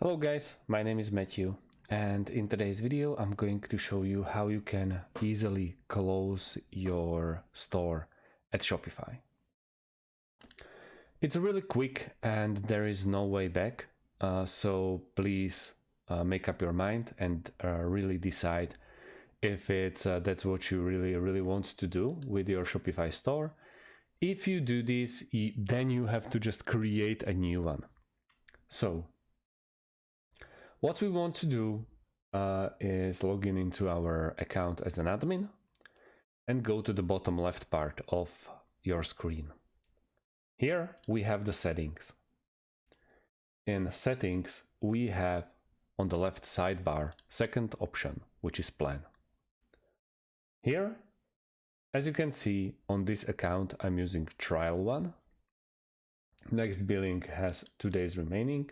Hello guys, my name is Matthew, and in today's video I'm going to show you how you can easily close your store at Shopify. It's really quick and there is no way back, so please make up your mind and really decide if that's what you really want to do with your Shopify store. If you do this, then you have to just create a new one. So what we want to do is log in into our account as an admin and go to the bottom left part of your screen. Here we have the settings. In settings, we have on the left sidebar, second option, which is plan. Here, as you can see on this account, I'm using trial one. Next billing has 2 days remaining.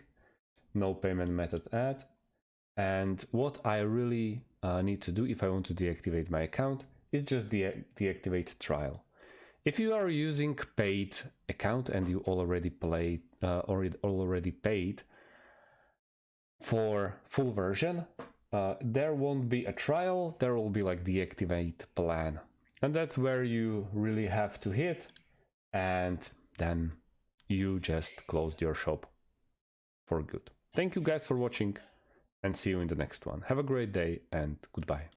No payment method add. And what I really need to do if I want to deactivate my account is just deactivate trial. If you are using paid account and you already paid for full version, there won't be a trial, there will be like deactivate plan. And that's where you really have to hit, and then you just closed your shop for good. Thank you guys for watching and see you in the next one. Have a great day and goodbye.